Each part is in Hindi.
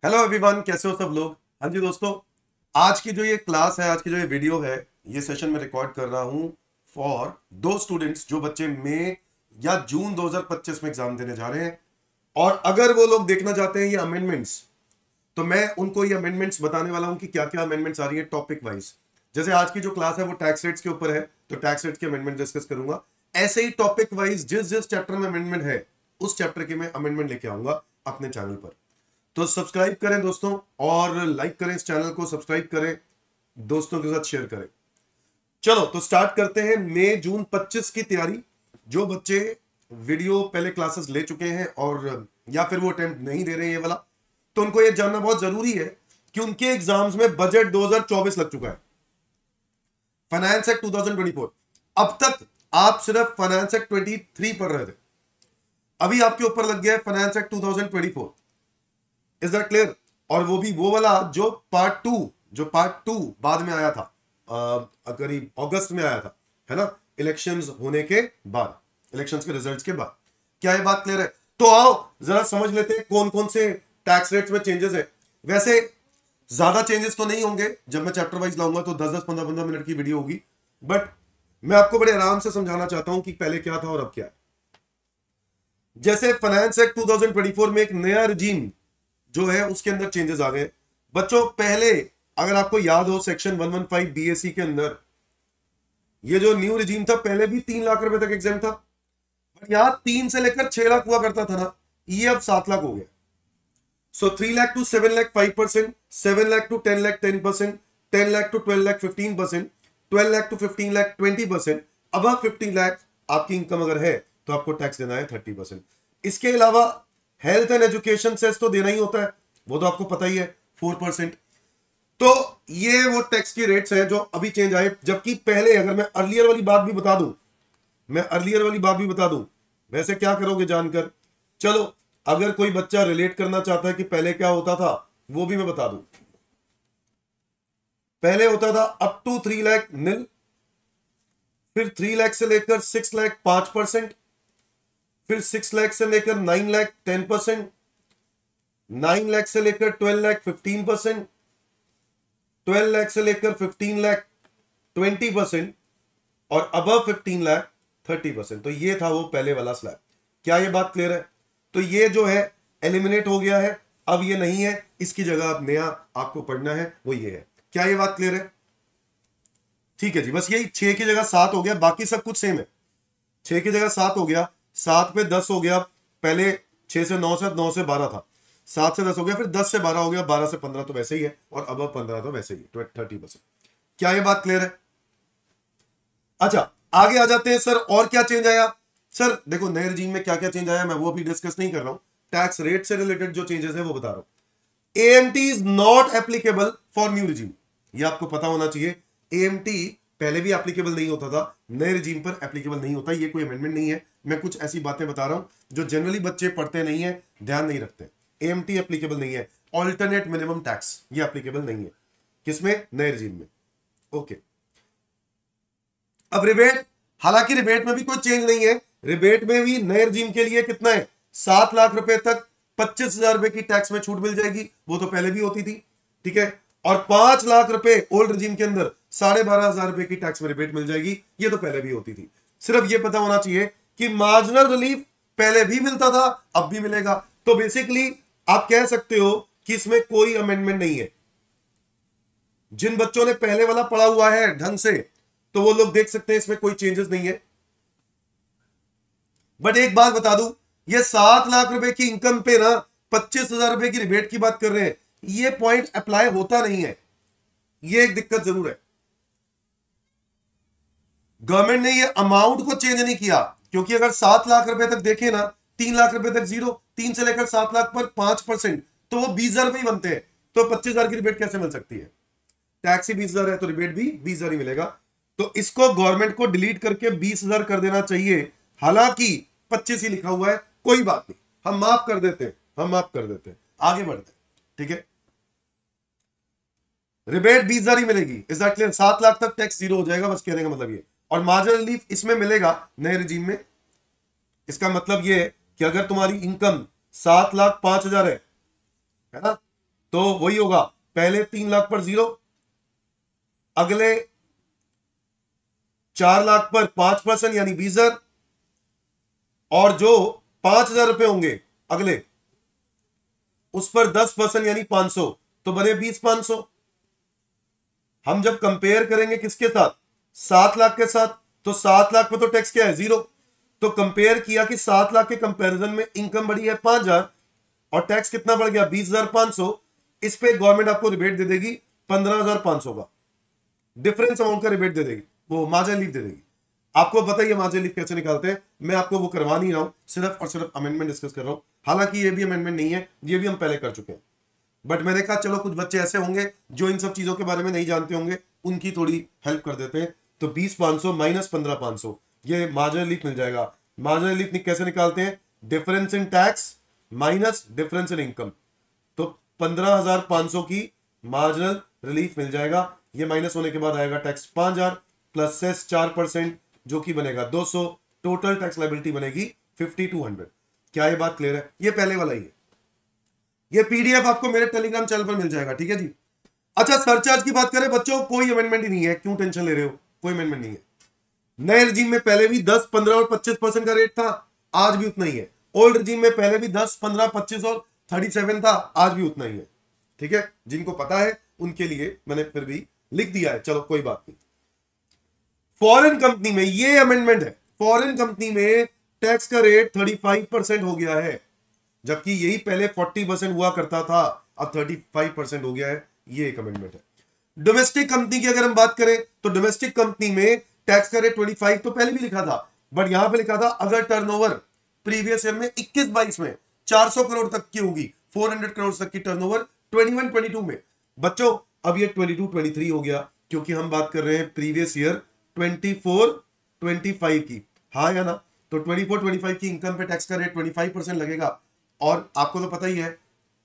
हेलो एवरीवन, कैसे हो सब लोग। हाँ जी दोस्तों, आज की जो ये क्लास है, आज की जो ये वीडियो है, ये सेशन में रिकॉर्ड कर रहा हूँ फॉर दो स्टूडेंट्स जो बच्चे मई या जून 2025 में एग्जाम देने जा रहे हैं। और अगर वो लोग देखना चाहते हैं ये अमेंडमेंट्स, तो मैं उनको ये अमेंडमेंट्स बताने वाला हूँ कि क्या क्या अमेंडमेंट्स आ रही है टॉपिक वाइज। जैसे आज की जो क्लास है वो टैक्स रेट्स के ऊपर है, तो टैक्स रेट्स के अमेंडमेंट डिस्कस करूंगा। ऐसे ही टॉपिक वाइज जिस जिस चैप्टर में अमेंडमेंट है, उस चैप्टर के मैं अमेंडमेंट लेके आऊंगा अपने चैनल पर। तो सब्सक्राइब करें दोस्तों, और लाइक करें इस चैनल को, सब्सक्राइब करें, दोस्तों के साथ शेयर करें। चलो तो स्टार्ट करते हैं मई जून 25 की तैयारी। जो बच्चे वीडियो पहले क्लासेस ले चुके हैं और या फिर वो अटेम्प्ट नहीं दे रहे हैं ये वाला, तो उनको ये जानना बहुत जरूरी है कि उनके एग्जाम्स में बजट 2024 लग चुका है, फाइनेंस एक्ट 2024। अब तक आप सिर्फ फाइनेंस एक्ट 23 पढ़ रहे थे, अभी आपके ऊपर लग गया है finance act 2024। Is that clear? और वो भी वो वाला जो पार्ट टू बाद में आया था, करीब अगस्त में आया था, है ना, इलेक्शंस होने के बाद, इलेक्शंस के रिजल्ट्स के बाद। क्या ये बात क्लियर है? तो आओ जरा समझ लेते हैं कौन कौन से टैक्स रेट्स में चेंजेस है। वैसे ज्यादा चेंजेस तो नहीं होंगे, जब मैं चैप्टर वाइज लाऊंगा तो 10-10 15-15 मिनट की वीडियो होगी, बट मैं आपको बड़े आराम से समझाना चाहता हूं कि पहले क्या था और अब क्या है। जैसे फाइनेंस एक्ट 2024 में एक नया रिजीम जो है उसके अंदर चेंजेस आ गए बच्चों। पहले अगर आपको याद हो सेक्शन 115 बीएससी के अंदर ये जो न्यू रिजीम था, पहले भी 3 लाख रुपए तक एग्जाम था, बट यहां 3 से लेकर 6 लाख हुआ करता था ना, ये अब 7 लाख हो गया। So 3 lakh to 7 lakh 5%, 7 lakh to 10 lakh 10%, 10 lakh to 12 lakh 15%, 12 lakh to 15 lakh 20%, अब 15 लाख आपकी इनकम अगर है तो आपको टैक्स देना है 30%। इसके अलावा हेल्थ एंड एजुकेशन सेस तो देना ही होता है, वो तो आपको पता ही है, 4%। तो ये वो टैक्स की रेट्स हैं जो अभी चेंज आए। जबकि पहले अगर मैं अर्लियर वाली बात भी बता दूं, वैसे क्या करोगे जानकर? चलो अगर कोई बच्चा रिलेट करना चाहता है कि पहले क्या होता था, वो भी मैं बता दूं। पहले होता था अप टू 3 लाख नील, फिर 3 लाख से लेकर 6 लाख 5%, फिर 6 लाख से लेकर 9 लाख 10%, 9 लाख से लेकर 12 लाख 15%, 12 लाख से लेकर 15 लाख 20%, और अबव 15 लाख 30%। तो ये था वो पहले वाला स्लैब। क्या ये बात क्लियर है? तो ये जो है एलिमिनेट हो गया है, अब ये नहीं है, इसकी जगह अब नया आपको पढ़ना है, वो ये है। क्या ये बात क्लियर है? ठीक है जी, बस यही 6 की जगह 7 हो गया, बाकी सब कुछ सेम है। 6 की जगह 7 हो गया, 7 पे 10 हो गया, पहले 6 से 9 से 9 से 12 था, 7 से 10 हो गया, फिर 10 से 12 हो गया, 12 से 15 तो वैसे ही है, और अब 15 तो वैसे ही 30%। क्या ये बात क्लियर है? अच्छा आगे आ जाते हैं। सर और क्या चेंज आया? सर देखो नए रिजीम में क्या क्या चेंज आया मैं वो अभी डिस्कस नहीं कर रहा हूं, टैक्स रेट से रिलेटेड जो चेंजेस है वो बता रहा हूं। AMT is not applicable for new regime, ये आपको पता होना चाहिए। एएमटी पहले भी एप्लीकेबल नहीं होता था, नए रिजीम पर एप्लीकेबल नहीं होता। ये कोई अमेंडमेंट नहीं है, मैं कुछ ऐसी बातें बता रहा हूं जो जनरली बच्चे पढ़ते नहीं है, ध्यान नहीं रखते। एएमटी एप्लीकेबल नहीं है, ऑल्टरनेट मिनिमम टैक्स ये एप्लीकेबल नहीं है। किसमें? नए रिजीम में। ओके, अब रिबेट, हालांकि रिबेट में भी कोई चेंज नहीं है। रिबेट में भी नए रिजीम के लिए कितना है, 7 लाख रुपए तक 25,000 रुपए की टैक्स में छूट मिल जाएगी, वो तो पहले भी होती थी, ठीक है। और 5 लाख रुपए ओल्ड रिजीम के अंदर 12,500 रुपए की टैक्स में रिबेट मिल जाएगी, ये तो पहले भी होती थी। सिर्फ ये पता होना चाहिए कि मार्जिनल रिलीफ पहले भी मिलता था, अब भी मिलेगा। तो बेसिकली आप कह सकते हो कि इसमें कोई अमेंडमेंट नहीं है। जिन बच्चों ने पहले वाला पढ़ा हुआ है ढंग से, तो वो लोग देख सकते हैं इसमें कोई चेंजेस नहीं है। बट एक बात बता दूं, ये 7 लाख रुपए की इनकम पे ना 25,000 रुपए की रिबेट की बात कर रहे हैं, ये पॉइंट अप्लाई होता नहीं है, ये एक दिक्कत जरूर है। गवर्नमेंट ने ये अमाउंट को चेंज नहीं किया, क्योंकि अगर 7 लाख रुपए तक देखे ना, 3 लाख रुपए तक जीरो, 3 से लेकर 7 लाख पर 5%, तो वो 20,000 रुपए ही बनते हैं। तो 25,000 की रिबेट कैसे मिल सकती है? टैक्स ही 20,000 है तो रिबेट भी 20,000 ही मिलेगा। तो इसको गवर्नमेंट को डिलीट करके 20,000 कर देना चाहिए, हालांकि 25 ही लिखा हुआ है, कोई बात नहीं, हम माफ कर देते हैं, आगे बढ़ते हैं, ठीक है। रिबेट 20,000 ही मिलेगी, इज दैट क्लियर? 7 लाख तक टैक्स जीरो हो जाएगा, बस कहने का मतलब ये। और मार्जिनल रिलीफ इसमें मिलेगा नए रिजीम में। इसका मतलब ये है कि अगर तुम्हारी इनकम 7,05,000 है ना, तो वही होगा, पहले 3 लाख पर 0, अगले 4 लाख पर 5% यानी 20,000, और जो 5,000 रुपए होंगे अगले, उस पर 10% यानी 500, तो बने 20,500। हम जब कंपेयर करेंगे किसके साथ, 7 लाख के साथ, तो 7 लाख पे तो टैक्स क्या है, 0। तो कंपेयर किया कि 7 लाख के कंपैरिजन में इनकम बढ़ी है 5,000 और टैक्स कितना बढ़ गया 20,500। इस पे गवर्नमेंट आपको रिबेट दे देगी 15,500 का, डिफरेंस अमाउंट का रिबेट दे देगी, वो मार्जिन लीव दे देगी। आपको पता ही है मार्जिन लीव कैसे निकालते हैं, मैं आपको वो करवा नहीं रहा हूं, सिर्फ और सिर्फ अमेंडमेंट डिस्कस कर रहा हूं। हालांकि ये भी अमेंडमेंट नहीं है, ये भी हम पहले कर चुके हैं, बट मैंने कहा चलो कुछ बच्चे ऐसे होंगे जो इन सब चीजों के बारे में नहीं जानते होंगे, उनकी थोड़ी हेल्प कर देते हैं। तो 20,500 माइनस 15,500 ये मार्जिनल रिलीफ मिल जाएगा। मार्जिनल रिलीफ कैसे निकालते हैं, difference in tax minus difference in income, तो 15,500 की मार्जिनल रिलीफ मिल जाएगा। ये माइनस होने के बाद आएगा टैक्स 5,000 प्लस सेस 4% जो कि बनेगा 200, टोटल टैक्स लायबिलिटी बनेगी 5,200। क्या ये बात क्लियर है, ये पहले वाला ही है। ये पीडीएफ आपको मेरे टेलीग्राम चैनल पर मिल जाएगा, ठीक है जी। अच्छा, सरचार्ज की बात करें बच्चों, कोई अमेंडमेंट ही नहीं है, क्यों टेंशन ले रहे हो, कोई अमेंडमेंट नहीं है। नए रिजीम में पहले भी 10, 15 और 25% का रेट था, आज भी उतना ही है। ओल्ड रिजीम में पहले भी 10, 15, 25 और 37 था, आज भी उतना ही है, ठीक है। जिनको पता है उनके लिए मैंने फिर भी लिख दिया है, चलो कोई बात नहीं। फॉरेन कंपनी में ये अमेंडमेंट है, फॉरेन कंपनी में टैक्स का रेट 35% हो गया है, जबकि यही पहले 40% हुआ करता था, अब 35% हो गया है। ये एक अमेंडमेंट है। डोमेस्टिक कंपनी की अगर हम बात करें तो डोमेस्टिक कंपनी में टैक्स का रेट 25 तो पहले भी लिखा था, बट यहां पे लिखा था अगर टर्नओवर प्रीवियस ईयर में 21-22 में 400 करोड़ तक की होगी, 400 करोड़ तक की टर्नओवर 21-22 में। बच्चों अब ये 22-23 हो गया, क्योंकि हम बात कर रहे हैं प्रीवियस ईयर 24-25 की, हाँ या ना। तो 24-25 की इनकम पे टैक्स का रेट 25% लगेगा। और आपको तो पता ही है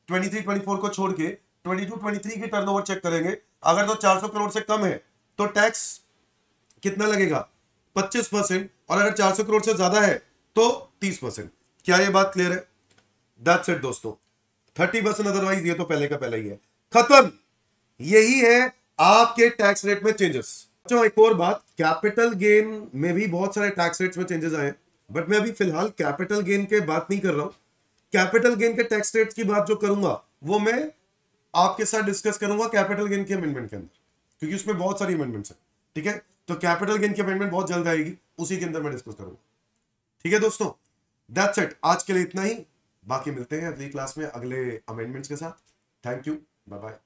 23-24 को छोड़ के 22-23 की टर्नओवर चेक करेंगे, अगर तो 400 करोड़ से कम है तो टैक्स कितना लगेगा 25%, और अगर 400 करोड़ से ज्यादा है तो 30%। क्या ये बात क्लियर है? दैट्स इट दोस्तों, 30% अदरवाइज ये तो पहले का पहले ही है, खत्म। यही है आपके टैक्स रेट में चेंजेस। अच्छा एक और बात, कैपिटल गेन में भी बहुत सारे टैक्स रेट्स में चेंजेस आए, बट मैं अभी फिलहाल कैपिटल गेन के बात नहीं कर रहा हूं। कैपिटल गेन के टैक्स रेट्स की बात जो करूंगा वो मैं आपके साथ डिस्कस करूंगा कैपिटल गेन के अमेंडमेंट के अंदर, क्योंकि उसमें बहुत सारी अमेंडमेंट्स हैं, ठीक है। तो कैपिटल गेन की अमेंडमेंट बहुत जल्द आएगी, उसी के अंदर मैं डिस्कस करूंगा, ठीक है दोस्तों। दैट्स इट, आज के लिए इतना ही, बाकी मिलते हैं अगली क्लास में अगले अमेंडमेंट्स के साथ। Thank you, bye bye.